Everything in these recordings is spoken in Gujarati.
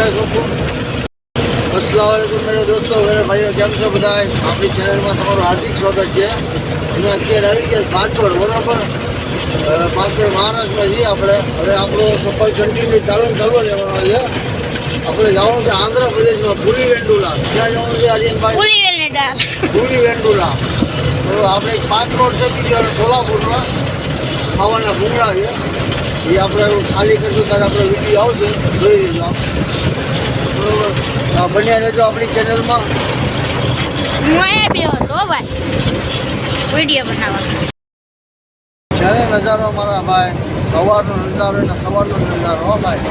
अस्सलाम वालेकुम मेरे दोस्तों मेरे भाइयों કેમ છો બધા આપણી ચેનલમાં તમારું હાર્દિક સ્વાગત છે અમે અત્યારે આવી ગયા પાંચોડ બરાબર પાંચોડ મહારાષ્ટ્રમાં છીએ આપણે હવે આપણો સફર કન્ટિન્યુ ચાલુ રહેવાનો છે આપણે જવાનું છે આંધ્રપ્રદેશમાં પુરી વેન્ડુલા ક્યાં જવાનું છે આર્યનભાઈ પુરી વેન્ડુલા તો આપણે 5 રોડ છે બીજી અને સોલાપુરમાં ખાવાના ભૂંગળા છે એ આપણે ખાલી કરશું ત્યારે આપણો વિડીયો આવશે જોઈ લેજો બરોબર બન્યા રહેજો આપણી ચેનલમાં વિડીયો બનાવવા જ્યારે નજારો મારા ભાઈ સવારનો નજારો એટલે સવારનો નજારો હો ભાઈ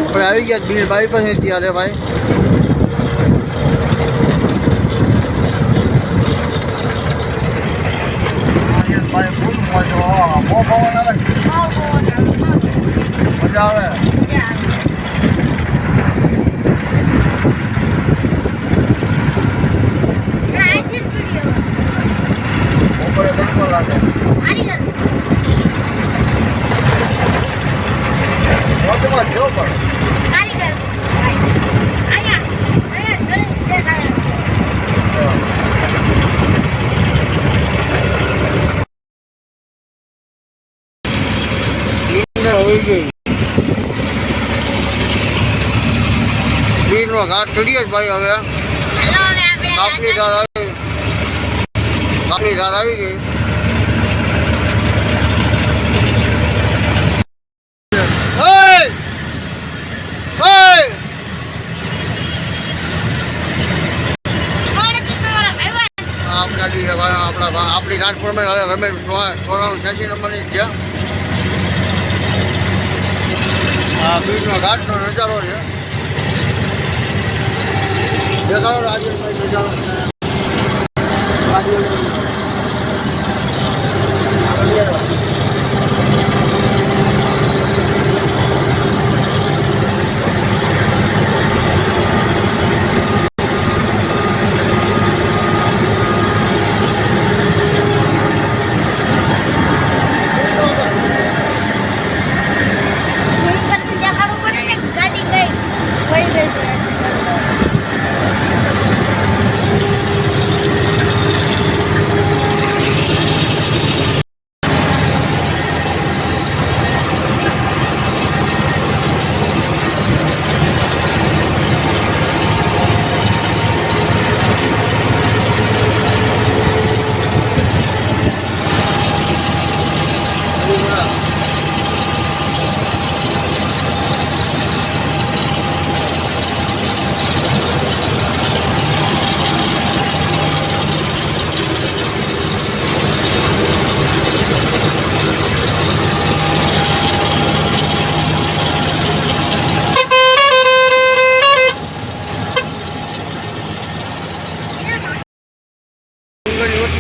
આપણે આવી ગયા બીર ભાઈ પાસે ત્યારે ભાઈ ભાઈ ફૂલ મજા બહુ પવન આવે મજા આવે બપોરે તડકો લાગે મોજમાં જો પણ બીરનો ઘાટ ચડીએ જ ભાઈ હવે કાપલી ઘાટ આવી ગઈ આપણી ઘાટ પર હવે રમેશ 84 નંબરની છે આ બીરનો ઘાટનો નજારો છે દેખાડો રાજેશભાઈ નજારો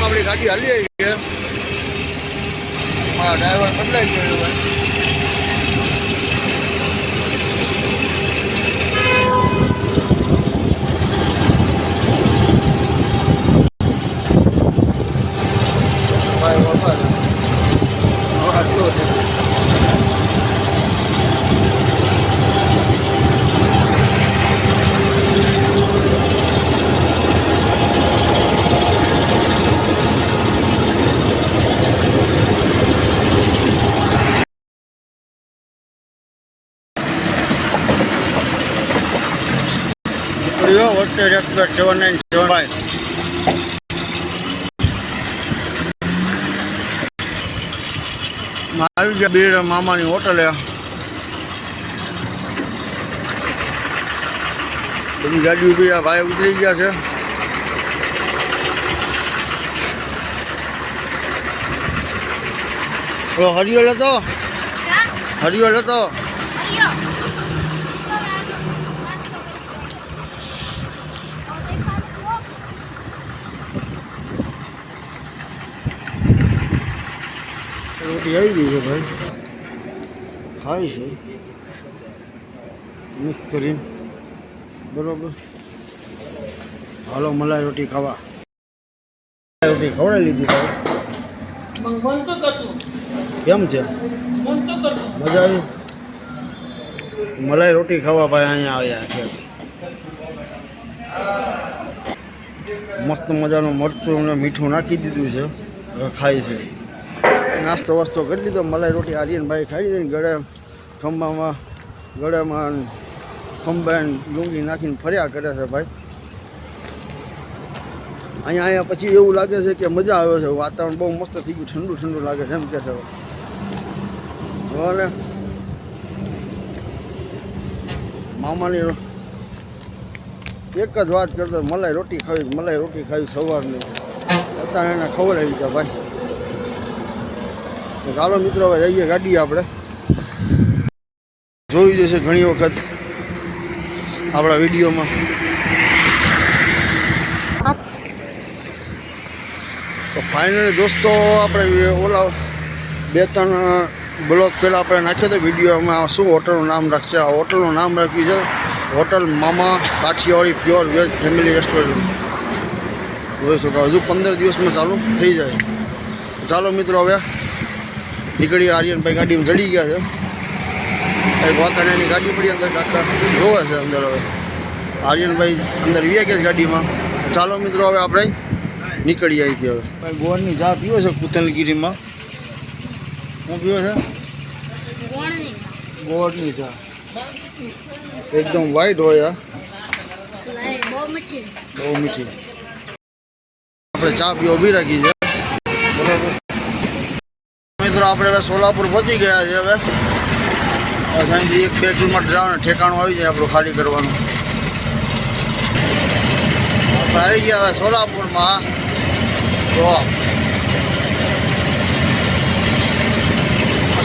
આપણી ગાડી હાલી આવી છે મારા ડ્રાઈવર બદલાઈ ગયો ભાઈ બાપા આટલો છે વોટર એક્સપ્રેસ 797 આવી ગયા બીર મામાની હોટલે બધી ગાડી ઉભી આ ભાઈ ઉતરી ગયા છે હરિયો લેતો રોટી આવી ગઈ છે ભાઈ ખાય છે મિક્સ કરીને બરોબર હાલો મલાઈ રોટી ખાવા. રોટી ખવડાવી લીધી ભાઈ. કેમ છે? મજા આવી? મલાઈ રોટી ખાવા ભાઈ અહીંયા આવ્યા છે. મસ્ત મજાનું મરચું અને મીઠું નાખી દીધું છે. હવે ખાય છે. નાસ્તો વાસ્તો કરી લીધો. મલાઈ રોટી આર્યનભાઈ ખાઈ દઈને ગળામાં ખંભાને ડુંગળી નાખીને ફર્યા કરે છે ભાઈ. અહીંયા પછી એવું લાગે છે કે મજા આવે છે. વાતાવરણ બહુ મસ્ત થઈ ગયું, ઠંડુ ઠંડુ લાગે છે એમ કે છે. હવે મામાની એક જ વાત કરતો, મલાઈ રોટી ખાવી સવારની. અત્યારે એને ખવડાવી દીધા ભાઈ. ચાલો મિત્રો હવે જઈએ ગાડી. આપણે જોયું જશે ઘણી વખત આપણા વિડીયોમાં. તો ફાઇનલી દોસ્તો આપણે ઓલા 2-3 બ્લોગ પહેલાં આપણે નાખ્યો હતો વિડીયોમાં. શું હોટલનું નામ રાખશે? આ હોટલનું નામ રાખ્યું છે hotel Mama Kathiyawadi pure veg family restaurant. જોઈ શકો હજુ 15 દિવસમાં ચાલુ થઈ જાય. ચાલો મિત્રો હવે નીકળીએ. આર્યનભાઈ ગાડીમાં ચડી ગયા છે. એક વાંકાણાની ગાડી પડી અંદર, કાકા જોવે છે અંદર. હવે આર્યનભાઈ અંદર વ્યા ગયા ગાડીમાં. ચાલો મિત્રો હવે આપણે નીકળીએ અહીંથી. હવે ભાઈ ગોળની ચા પીવો છે કુતલગીરીમાં. શું પીવો છે? ગોળની ચા એકદમ વ્હાઈટ હોય. બહુ મીઠી. આપણે ચા પીવો ઊભી રાખી છે. બરાબર મિત્રો આપણે હવે સોલાપુર પહોંચી ગયા છે. હવે અહીંથી 1-2 કિલોમીટર જવાનું ઠેકાણું આવી જાય આપણું ખાલી કરવાનું. આપણે આવી ગયા હવે સોલાપુરમાં. તો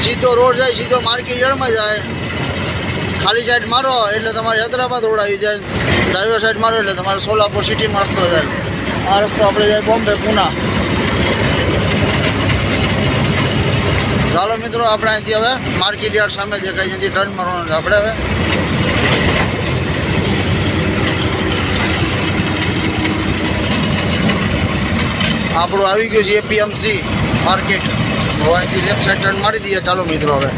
સીધો રોડ જાય, સીધો માર્કેટ યાર્ડમાં જાય. ખાલી સાઈડ મારો એટલે તમારે હૈદરાબાદ રોડ આવી જાય. ડ્રાઈવર સાઈડ મારો એટલે તમારે સોલાપુર સિટીમાં રસ્તો જાય. આ રસ્તો આપણે જાય બોમ્બે, પૂના. ચાલો મિત્રો આપણે અહીંથી હવે માર્કેટ યાર્ડ સામે દેખાય ત્યાંથી ટર્ન મારવાનું છે આપણે. હવે આપણું આવી ગયું છે એપીએમસી માર્કેટ. હવે અહીંથી લેફ્ટ સાઈડ ટર્ન મારી દઈએ. ચાલો મિત્રો હવે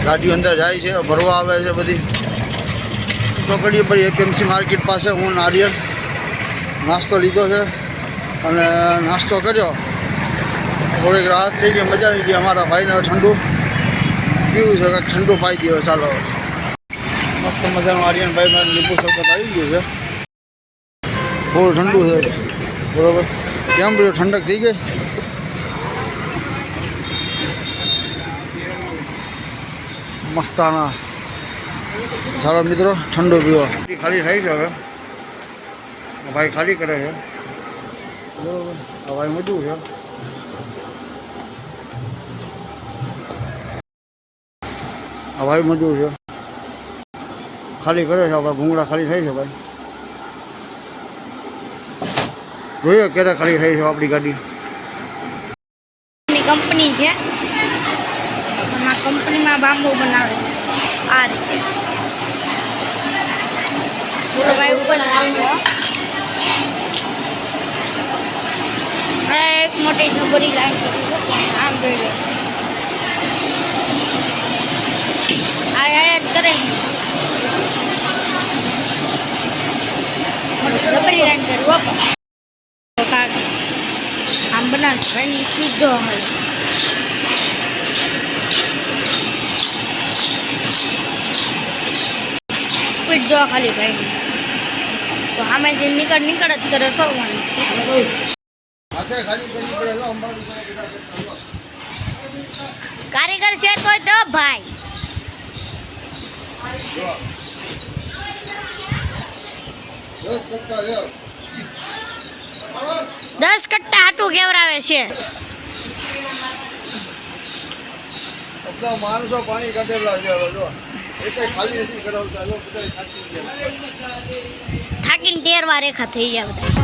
ગાડીઓ અંદર જાય છે, ભરવા આવે છે બધી. તો કરીએ ભાઈ એપીએમસી માર્કેટ પાસે. હું નારિયેળ નાસ્તો લીધો છે અને નાસ્તો કર્યો. થોડીક રાહત થઈ ગઈ, મજા આવી ગઈ. અમારા ભાઈને ઠંડુ પીવું છે, કાંઈક ઠંડુ પાઈ દઈએ. ચાલો મસ્ત મજાનું આર્યનભાઈમાં લીંબુ શરબત આવી ગયું છે. થોડું ઠંડુ છે. બરાબર. કેમ રહ્યું? ઠંડક થઈ ગઈ? મસ્તાના. ચાલો મિત્રો ઠંડુ પીવો. ખાલી થઈ છે. હવે ભાઈ ખાલી કરે છે. બરાબર. ભાઈ મજૂર છે. ભાઈ મજૂર છે, ખાલી કરે છે. આપણા ભૂંગળા ખાલી થાય છે ભાઈ. જોઈએ ક્યારે ખાલી થઈ છે આપણી ગાડી. કંપની છે. કંપનીમાં બાંબુ બનાવે આ રીતે. પૂરો ભાઈ ઉપર એક મોટી જબરી લાઈન આમ જોઈ લે. આયાત કરે જબરી લાઈન કરવો. આમ બનાવે એની સીધો હોય. સ્પીડ જો ખાલી ભાઈ. તો આમે જે નીકળ જ કરે ફરવાનું. કારીગર છે તોય તો ભાઈ 10 કટ્ટા હાટું કેવરાવે છે. માણસો પાણી કાઢેલા છે. એ કઈ ખાલી નથી કરાવતા. થાકીને તેરવા રેખા થઈ જાય બધા.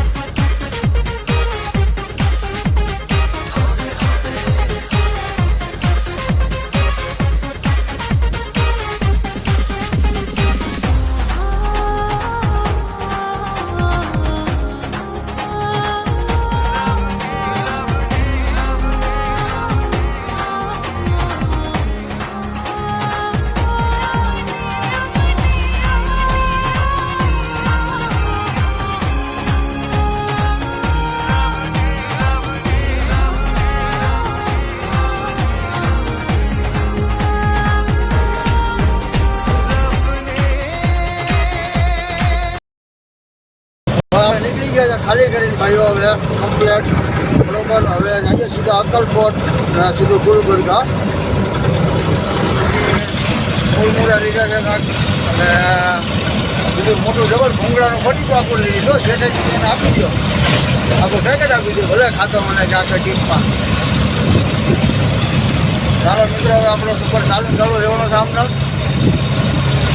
અહીંયા ખાલી કરીને ભાઈઓ હવે કમ્પ્લેટ બરોબર. હવે અહીંયા સીધા અક્કલકોટ અને સીધું ગુલબર્ગા મૂળમૂળા લીધા છે કાંક. અને બીજું મોટું જબર ભૂંગળાનું બટીકું આખું લઈ લીધો. શેઠેજી એને આપી દો, આખું પેકેટ આપી દો, ભલે ખાતો મને કે આખા ટીપમાં. ચાલો મિત્રો, હવે આપણો સફર ચાલુ રહેવાનો છે. આમને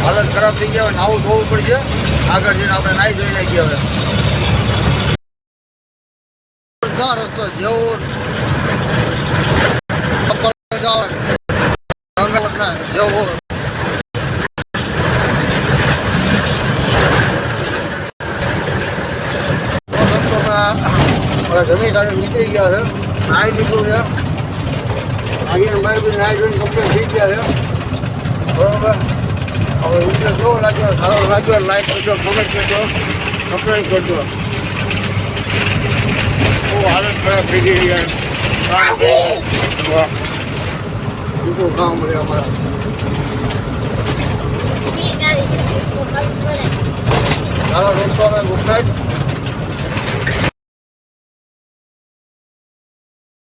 હાલત ખરાબ થઈ ગયા, હવે નાવું ધોવું પડશે. આગળ જઈને આપણે નાહી ધોઈ નાખીએ. હવે રસ્તો જેવું જેવું જમી કાઢી નીકળી ગયા છે. નાહી લીધું છે. આવીને ભાઈ બી નાહી જોઈને કમ્પ્લીટ થઈ ગયા છે બરોબર. હવે વિડીયો કેવો લાગ્યો, સારો લાગ્યો લાઈક કરજો, કોમેન્ટ કરજો, સબસ્ક્રાઈબ કરજો. બહુ હાલત ખરાબ થઈ ગઈ યાર. બીજું કામ બધે અમારા. ચાલો દોસ્તો, હવે ગુડ નાઇટ.